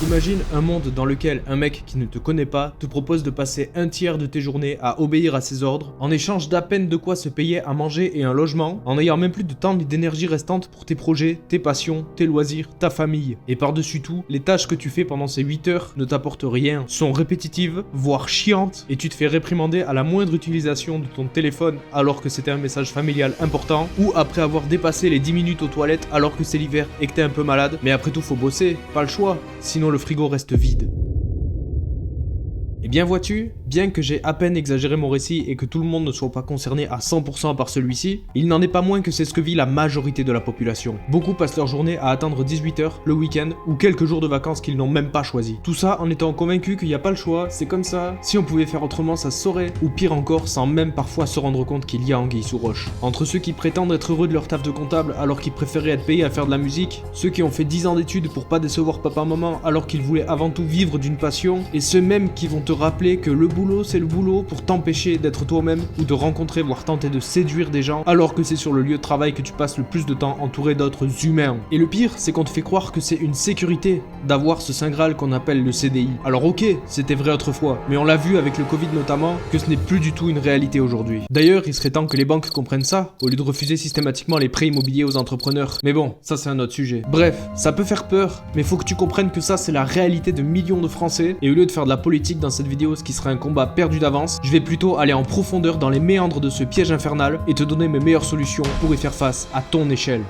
Imagine un monde dans lequel un mec qui ne te connaît pas te propose de passer un tiers de tes journées à obéir à ses ordres, en échange d'à peine de quoi se payer à manger et un logement, en n'ayant même plus de temps ni d'énergie restante pour tes projets, tes passions, tes loisirs, ta famille. Et par-dessus tout, les tâches que tu fais pendant ces 8 heures ne t'apportent rien, sont répétitives, voire chiantes, et tu te fais réprimander à la moindre utilisation de ton téléphone alors que c'était un message familial important, ou après avoir dépassé les 10 minutes aux toilettes alors que c'est l'hiver et que t'es un peu malade. Mais après tout, faut bosser, pas le choix, sinon le frigo reste vide. Et bien vois-tu, bien que j'ai à peine exagéré mon récit et que tout le monde ne soit pas concerné à 100% par celui-ci, il n'en est pas moins que c'est ce que vit la majorité de la population. Beaucoup passent leur journée à attendre 18h, le week-end ou quelques jours de vacances qu'ils n'ont même pas choisi. Tout ça en étant convaincu qu'il n'y a pas le choix, c'est comme ça, si on pouvait faire autrement ça se saurait, ou pire encore sans même parfois se rendre compte qu'il y a anguille sous roche. Entre ceux qui prétendent être heureux de leur taf de comptable alors qu'ils préféraient être payés à faire de la musique, ceux qui ont fait 10 ans d'études pour pas décevoir papa-maman alors qu'ils voulaient avant tout vivre d'une passion, et ceux mêmes qui vont te rappeler que le boulot c'est le boulot pour t'empêcher d'être toi-même ou de rencontrer voire tenter de séduire des gens alors que c'est sur le lieu de travail que tu passes le plus de temps entouré d'autres humains. Et le pire, c'est qu'on te fait croire que c'est une sécurité d'avoir ce saint graal qu'on appelle le CDI. Alors ok, c'était vrai autrefois, mais on l'a vu avec le Covid notamment que ce n'est plus du tout une réalité aujourd'hui. D'ailleurs, il serait temps que les banques comprennent ça au lieu de refuser systématiquement les prêts immobiliers aux entrepreneurs. Mais bon, ça c'est un autre sujet. Bref, ça peut faire peur, mais faut que tu comprennes que ça c'est la réalité de millions de Français, et au lieu de faire de la politique dans cette vidéo, ce qui serait un combat perdu d'avance, je vais plutôt aller en profondeur dans les méandres de ce piège infernal et te donner mes meilleures solutions pour y faire face à ton échelle.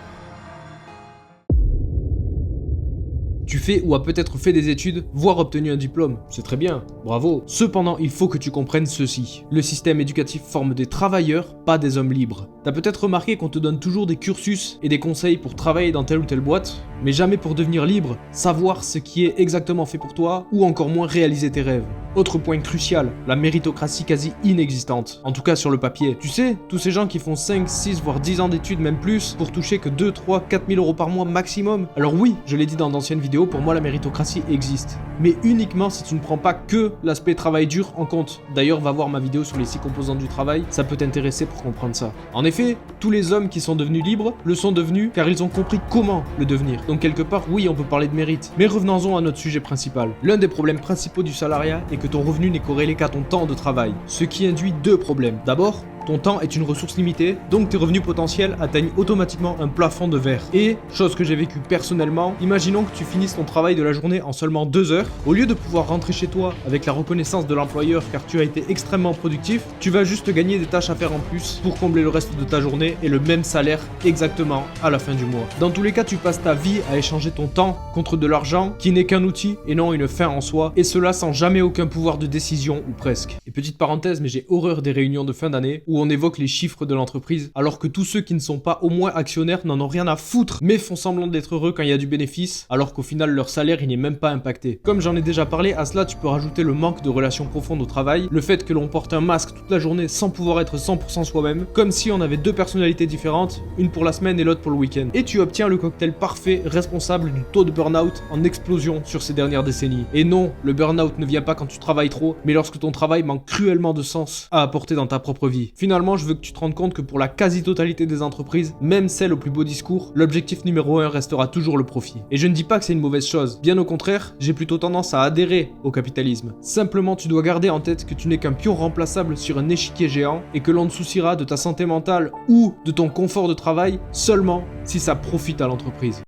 Tu fais ou as peut-être fait des études, voire obtenu un diplôme. C'est très bien, bravo. Cependant, il faut que tu comprennes ceci. Le système éducatif forme des travailleurs, pas des hommes libres. T'as peut-être remarqué qu'on te donne toujours des cursus et des conseils pour travailler dans telle ou telle boîte, mais jamais pour devenir libre, savoir ce qui est exactement fait pour toi, ou encore moins réaliser tes rêves. Autre point crucial, la méritocratie quasi inexistante. En tout cas sur le papier. Tu sais, tous ces gens qui font 5, 6 voire 10 ans d'études, même plus, pour toucher que 2, 3, 4 000 euros par mois maximum. Alors oui, je l'ai dit dans d'anciennes vidéos, pour moi la méritocratie existe. Mais uniquement si tu ne prends pas que l'aspect travail dur en compte. D'ailleurs, va voir ma vidéo sur les 6 composantes du travail, ça peut t'intéresser pour comprendre ça. En effet, tous les hommes qui sont devenus libres le sont devenus car ils ont compris comment le devenir. Donc quelque part, oui, on peut parler de mérite. Mais revenons-en à notre sujet principal. L'un des problèmes principaux du salariat est que ton revenu n'est corrélé qu'à ton temps de travail. Ce qui induit deux problèmes. D'abord, ton temps est une ressource limitée, donc tes revenus potentiels atteignent automatiquement un plafond de verre. Et, chose que j'ai vécue personnellement, imaginons que tu finisses ton travail de la journée en seulement 2 heures. Au lieu de pouvoir rentrer chez toi avec la reconnaissance de l'employeur car tu as été extrêmement productif, tu vas juste gagner des tâches à faire en plus pour combler le reste de ta journée et le même salaire exactement à la fin du mois. Dans tous les cas, tu passes ta vie à échanger ton temps contre de l'argent qui n'est qu'un outil et non une fin en soi, et cela sans jamais aucun pouvoir de décision ou presque. Et petite parenthèse, mais j'ai horreur des réunions de fin d'année où on évoque les chiffres de l'entreprise, alors que tous ceux qui ne sont pas au moins actionnaires n'en ont rien à foutre, mais font semblant d'être heureux quand il y a du bénéfice, alors qu'au final leur salaire il n'est même pas impacté. Comme j'en ai déjà parlé, à cela tu peux rajouter le manque de relations profondes au travail, le fait que l'on porte un masque toute la journée sans pouvoir être 100% soi-même, comme si on avait deux personnalités différentes, une pour la semaine et l'autre pour le week-end. Et tu obtiens le cocktail parfait responsable du taux de burn-out en explosion sur ces dernières décennies. Et non, le burn-out ne vient pas quand tu travailles trop, mais lorsque ton travail manque cruellement de sens à apporter dans ta propre vie. Finalement, je veux que tu te rendes compte que pour la quasi-totalité des entreprises, même celles au plus beau discours, l'objectif numéro 1 restera toujours le profit. Et je ne dis pas que c'est une mauvaise chose, bien au contraire, j'ai plutôt tendance à adhérer au capitalisme. Simplement, tu dois garder en tête que tu n'es qu'un pion remplaçable sur un échiquier géant et que l'on te souciera de ta santé mentale ou de ton confort de travail seulement si ça profite à l'entreprise.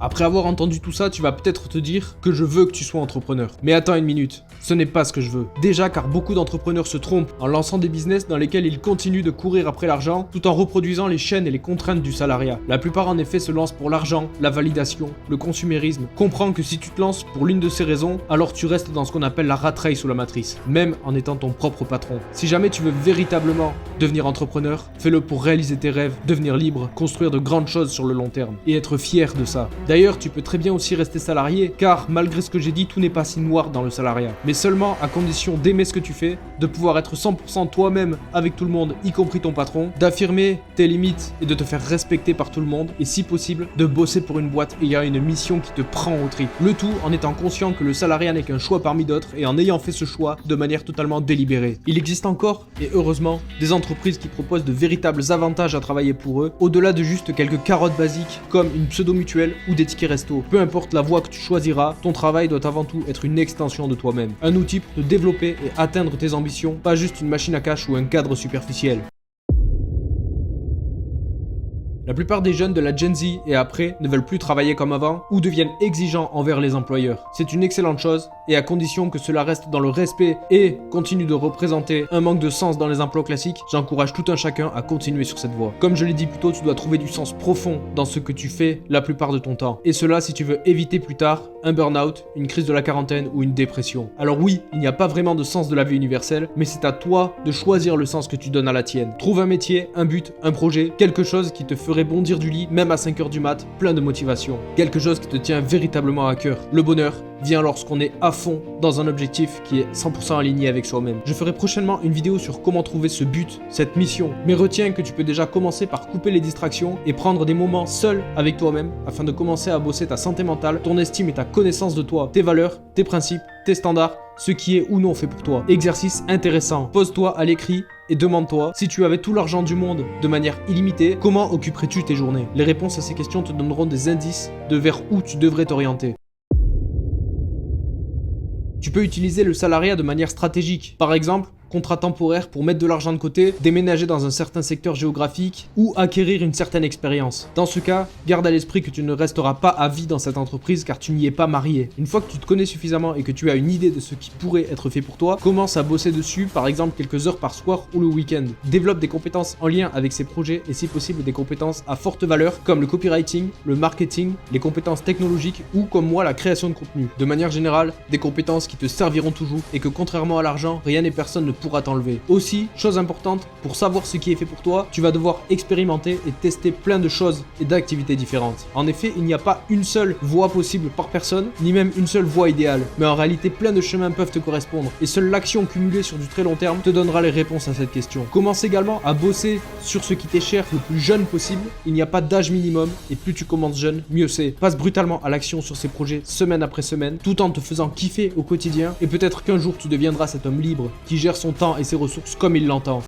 Après avoir entendu tout ça, tu vas peut-être te dire que je veux que tu sois entrepreneur. Mais attends une minute, ce n'est pas ce que je veux. Déjà car beaucoup d'entrepreneurs se trompent en lançant des business dans lesquels ils continuent de courir après l'argent tout en reproduisant les chaînes et les contraintes du salariat. La plupart en effet se lancent pour l'argent, la validation, le consumérisme. Comprends que si tu te lances pour l'une de ces raisons, alors tu restes dans ce qu'on appelle la rat race ou la matrice, même en étant ton propre patron. Si jamais tu veux véritablement devenir entrepreneur, fais-le pour réaliser tes rêves, devenir libre, construire de grandes choses sur le long terme et être fier de ça. D'ailleurs, tu peux très bien aussi rester salarié, car malgré ce que j'ai dit, tout n'est pas si noir dans le salariat. Mais seulement à condition d'aimer ce que tu fais, de pouvoir être 100% toi-même avec tout le monde, y compris ton patron, d'affirmer tes limites et de te faire respecter par tout le monde, et si possible, de bosser pour une boîte ayant une mission qui te prend au trip. Le tout en étant conscient que le salariat n'est qu'un choix parmi d'autres et en ayant fait ce choix de manière totalement délibérée. Il existe encore, et heureusement, des entreprises qui proposent de véritables avantages à travailler pour eux, au-delà de juste quelques carottes basiques comme une pseudo-mutuelle ou des des tickets resto. Peu importe la voie que tu choisiras, ton travail doit avant tout être une extension de toi-même. Un outil pour te développer et atteindre tes ambitions, pas juste une machine à cash ou un cadre superficiel. La plupart des jeunes de la Gen Z et après ne veulent plus travailler comme avant ou deviennent exigeants envers les employeurs. C'est une excellente chose et à condition que cela reste dans le respect et continue de représenter un manque de sens dans les emplois classiques, j'encourage tout un chacun à continuer sur cette voie. Comme je l'ai dit plus tôt, tu dois trouver du sens profond dans ce que tu fais la plupart de ton temps. Et cela si tu veux éviter plus tard un burn-out, une crise de la quarantaine ou une dépression. Alors oui, il n'y a pas vraiment de sens de la vie universelle, mais c'est à toi de choisir le sens que tu donnes à la tienne. Trouve un métier, un but, un projet, quelque chose qui te ferait bondir du lit même à 5 h du mat, plein de motivation. Quelque chose qui te tient véritablement à cœur. Le bonheur vient lorsqu'on est à fond dans un objectif qui est 100% aligné avec soi-même. Je ferai prochainement une vidéo sur comment trouver ce but, cette mission. Mais retiens que tu peux déjà commencer par couper les distractions et prendre des moments seuls avec toi-même afin de commencer à bosser ta santé mentale, ton estime et ta connaissance de toi, tes valeurs, tes principes, tes standards, ce qui est ou non fait pour toi. Exercice intéressant. Pose-toi à l'écrit et demande-toi, si tu avais tout l'argent du monde de manière illimitée, comment occuperais-tu tes journées? Les réponses à ces questions te donneront des indices de vers où tu devrais t'orienter. Tu peux utiliser le salariat de manière stratégique. Par exemple, contrat temporaire pour mettre de l'argent de côté, déménager dans un certain secteur géographique ou acquérir une certaine expérience. Dans ce cas, garde à l'esprit que tu ne resteras pas à vie dans cette entreprise car tu n'y es pas marié. Une fois que tu te connais suffisamment et que tu as une idée de ce qui pourrait être fait pour toi, commence à bosser dessus, par exemple quelques heures par soir ou le week-end. Développe des compétences en lien avec ces projets et si possible des compétences à forte valeur comme le copywriting, le marketing, les compétences technologiques ou comme moi la création de contenu. De manière générale, des compétences qui te serviront toujours et que contrairement à l'argent, rien et personne ne pourra t'enlever. Aussi, chose importante, pour savoir ce qui est fait pour toi, tu vas devoir expérimenter et tester plein de choses et d'activités différentes. En effet, il n'y a pas une seule voie possible par personne, ni même une seule voie idéale. Mais en réalité, plein de chemins peuvent te correspondre et seule l'action cumulée sur du très long terme te donnera les réponses à cette question. Commence également à bosser sur ce qui t'est cher le plus jeune possible. Il n'y a pas d'âge minimum et plus tu commences jeune, mieux c'est. Passe brutalement à l'action sur ces projets semaine après semaine, tout en te faisant kiffer au quotidien et peut-être qu'un jour tu deviendras cet homme libre qui gère son temps et ses ressources comme il l'entend.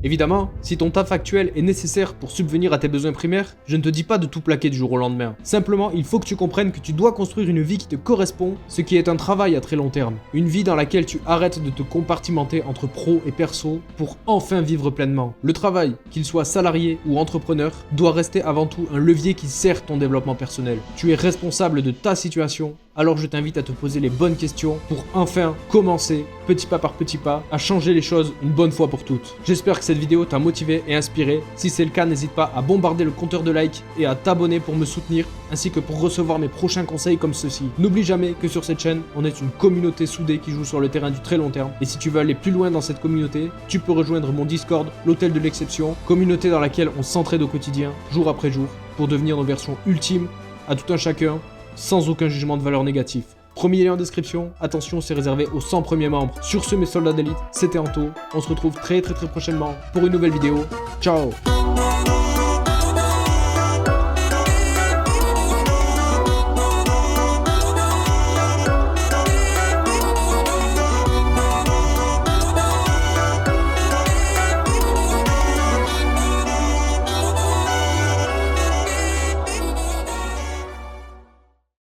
Évidemment, si ton taf actuel est nécessaire pour subvenir à tes besoins primaires, je ne te dis pas de tout plaquer du jour au lendemain. Simplement, il faut que tu comprennes que tu dois construire une vie qui te correspond, ce qui est un travail à très long terme. Une vie dans laquelle tu arrêtes de te compartimenter entre pro et perso pour enfin vivre pleinement. Le travail, qu'il soit salarié ou entrepreneur, doit rester avant tout un levier qui sert ton développement personnel. Tu es responsable de ta situation, alors je t'invite à te poser les bonnes questions pour enfin commencer, petit pas par petit pas, à changer les choses une bonne fois pour toutes. J'espère que cette vidéo t'a motivé et inspiré. Si c'est le cas, n'hésite pas à bombarder le compteur de likes et à t'abonner pour me soutenir, ainsi que pour recevoir mes prochains conseils comme ceci. N'oublie jamais que sur cette chaîne, on est une communauté soudée qui joue sur le terrain du très long terme. Et si tu veux aller plus loin dans cette communauté, tu peux rejoindre mon Discord, l'hôtel de l'exception, communauté dans laquelle on s'entraide au quotidien, jour après jour, pour devenir nos versions ultimes, à tout un chacun, sans aucun jugement de valeur négatif. Premier lien en description, attention c'est réservé aux 100 premiers membres. Sur ce mes soldats d'élite, c'était Anto, on se retrouve très prochainement pour une nouvelle vidéo. Ciao.